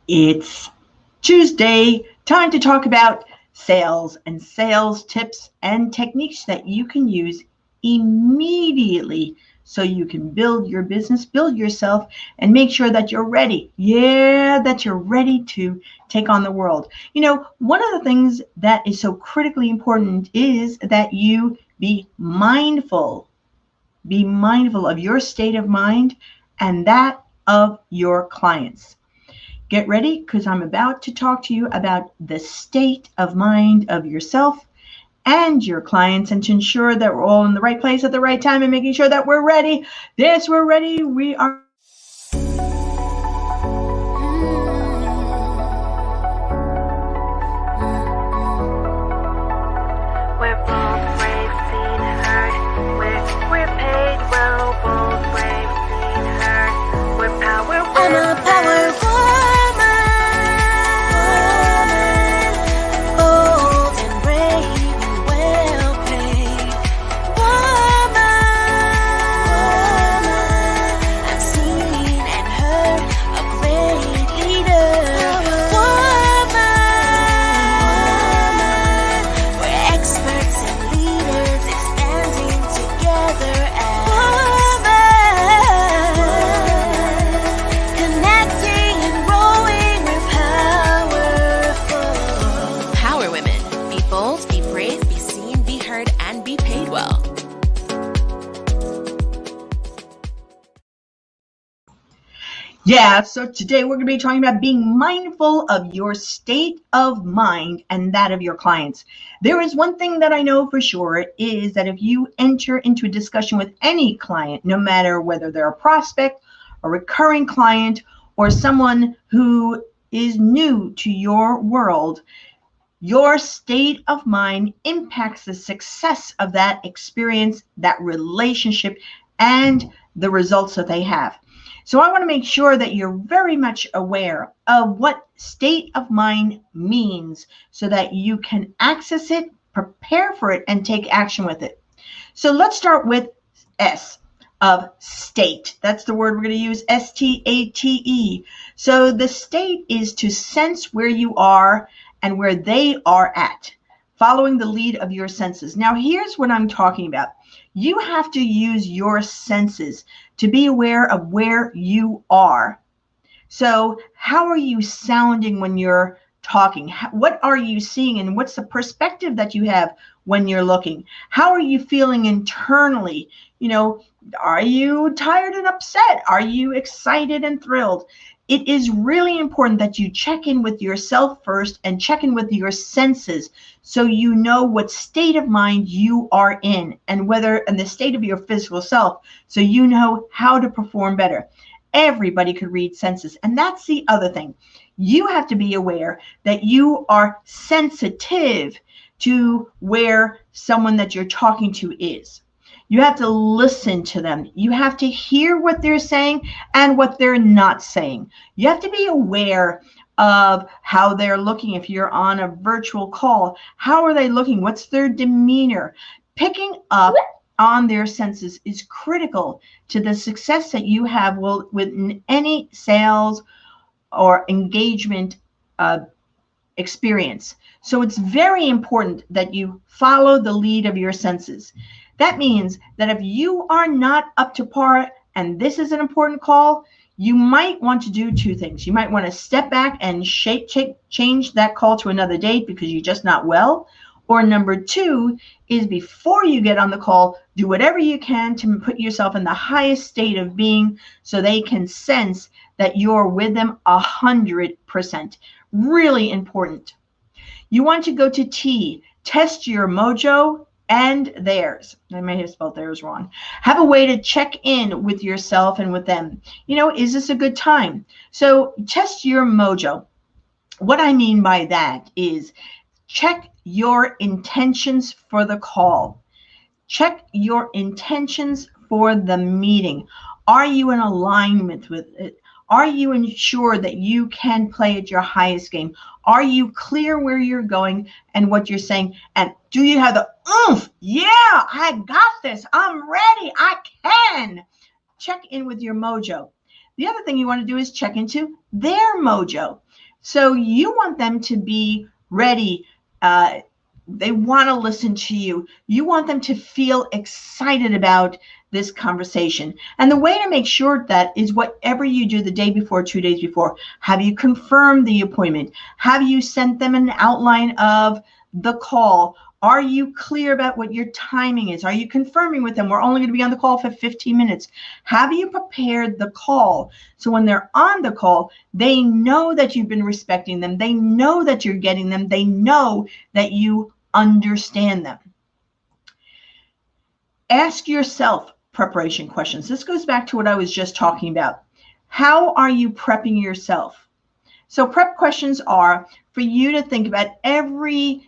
It's Tuesday, time to talk about sales and sales tips and techniques that you can use immediately so you can build your business, build yourself, and make sure that you're ready. Yeah, that you're ready to take on the world. One of the things that is so critically important is that you be mindful. Be mindful of your state of mind and that of your clients. Get ready because I'm about to talk to you about the state of mind of yourself and your clients, and to ensure that we're all in the right place at the right time and making sure that we're ready. Yes, we're ready. We are. We're both brave, seen, heard. We're paid well, both brave, seen, heard. We're power women. I'm a power woman, bold and brave and well paid. Woman, I've seen and heard a great leader. Woman, we're experts and leaders expanding together as woman, connecting and growing, we're powerful. Power Women. Be bold, be brave, be seen, be heard, and be paid well. Yeah, so today we're going to be talking about being mindful of your state of mind and that of your clients. There is one thing that I know for sure is that if you enter into a discussion with any client, no matter whether they're a prospect, a recurring client, or someone who is new to your world, your state of mind impacts the success of that experience, that relationship, and the results that they have. So I want to make sure that you're very much aware of what state of mind means so that you can access it, prepare for it, and take action with it. So let's start with S of state. That's the word we're going to use, S-T-A-T-E. So the state is to sense where you are and where they are at, following the lead of your senses. Now, here's what I'm talking about. You have to use your senses to be aware of where you are. So how are you sounding when you're talking? What are you seeing, and what's the perspective that you have when you're looking? How are you feeling internally? Are you tired and upset? Are you excited and thrilled? It is really important that you check in with yourself first and check in with your senses so you know what state of mind you are in and the state of your physical self, so you know how to perform better. Everybody could read senses, and that's the other thing. You have to be aware that you are sensitive to where someone that you're talking to is. You have to listen to them. You have to hear what they're saying and what they're not saying. You have to be aware of how they're looking. If you're on a virtual call, how are they looking? What's their demeanor? Picking up on their senses is critical to the success that you have with any sales or engagement experience. So it's very important that you follow the lead of your senses. That means that if you are not up to par and this is an important call, you might want to do two things. You might want to step back and change that call to another date because you're just not well. Or number two is, before you get on the call, do whatever you can to put yourself in the highest state of being so they can sense that you're with them 100%. Really important. You want to go to T, test your mojo and theirs. I may have spelled theirs wrong. Have a way to check in with yourself and with them. Is this a good time? So test your mojo. What I mean by that is check your intentions for the call. Check your intentions for the meeting. Are you in alignment with it? Are you ensured that you can play at your highest game? Are you clear where you're going and what you're saying? And do you have the oomph? Yeah, I got this. I'm ready. I can. Check in with your mojo. The other thing you want to do is check into their mojo. So you want them to be ready. They want to listen to you. You want them to feel excited about this conversation. And the way to make sure that is whatever you do the day before, 2 days before. Have you confirmed the appointment? Have you sent them an outline of the call? Are you clear about what your timing is? Are you confirming with them we're only going to be on the call for 15 minutes? Have you prepared the call so when they're on the call, they know that you've been respecting them. They know that you're getting them. They know that you understand them. Ask yourself preparation questions. This goes back to what I was just talking about. How are you prepping yourself? So prep questions are for you to think about every,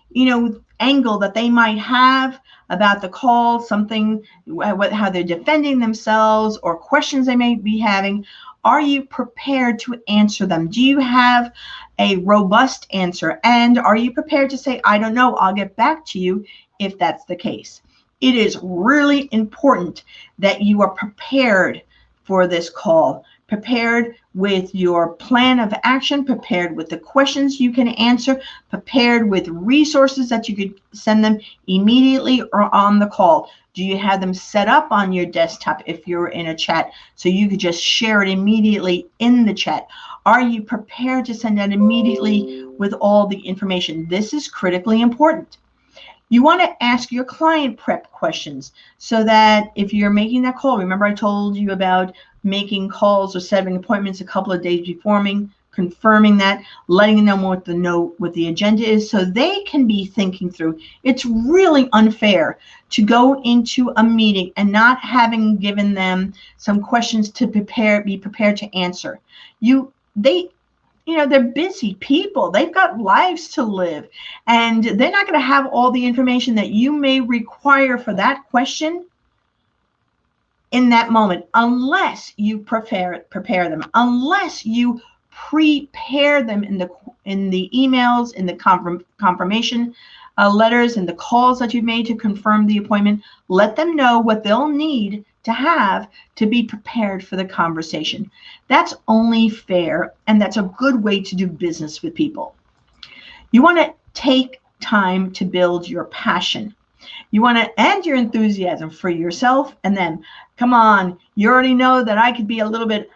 angle that they might have about the call, something, how they're defending themselves or questions they may be having. Are you prepared to answer them? Do you have a robust answer? And are you prepared to say, I don't know, I'll get back to you if that's the case? It is really important that you are prepared for this call, prepared with your plan of action, prepared with the questions you can answer, prepared with resources that you could send them immediately or on the call. Do you have them set up on your desktop if you're in a chat so you could just share it immediately in the chat? Are you prepared to send out immediately with all the information? This is critically important. You want to ask your client prep questions so that if you're making that call, remember I told you about making calls or setting appointments a couple of days before me, confirming that, letting them know what the agenda is so they can be thinking through. It's really unfair to go into a meeting and not having given them some questions to be prepared to answer. They're busy people. They've got lives to live, and they're not going to have all the information that you may require for that question in that moment, unless you prepare them, unless you prepare them in the emails, in the confirmation letters, and the calls that you've made to confirm the appointment. Let them know what they'll need to have to be prepared for the conversation. That's only fair, and that's a good way to do business with people. You want to take time to build your passion. You want to end your enthusiasm for yourself and them. Come on, you already know that I could be a little bit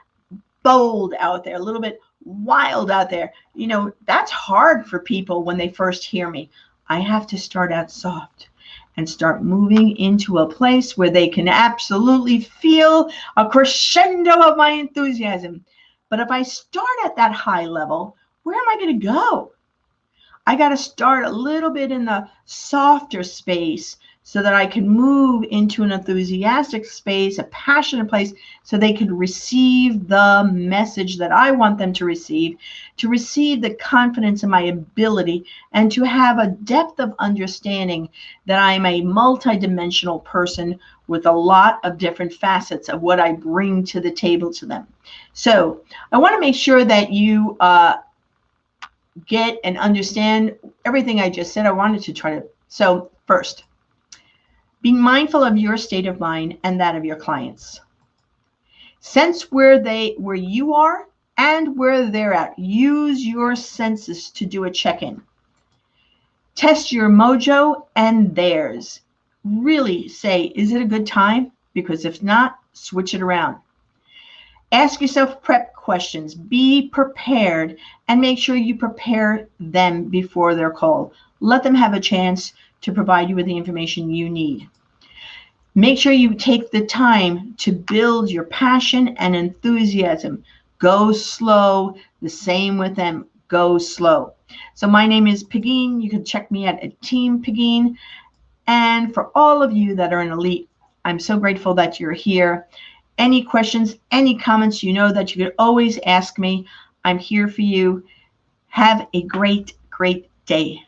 bold out there, a little bit wild out there. That's hard for people when they first hear me. I have to start out soft and start moving into a place where they can absolutely feel a crescendo of my enthusiasm. But if I start at that high level, where am I going to go? I got to start a little bit in the softer space so that I can move into an enthusiastic space, a passionate place, so they can receive the message that I want them to receive the confidence in my ability, and to have a depth of understanding that I'm a multidimensional person with a lot of different facets of what I bring to the table to them. So I want to make sure that you get and understand everything I just said. I wanted to try to. So first, be mindful of your state of mind and that of your clients. Sense where you are and where they're at. Use your senses to do a check-in. Test your mojo and theirs. Really say, is it a good time? Because if not, switch it around. Ask yourself prep questions. Be prepared, and make sure you prepare them before they're called. Let them have a chance to provide you with the information you need. Make sure you take the time to build your passion and enthusiasm. Go slow. The same with them. Go slow. So my name is Pegeen. You can check me out at Team Pegeen. And for all of you that are in Elite, I'm so grateful that you're here. Any questions, any comments, you know that you could always ask me. I'm here for you. Have a great, great day.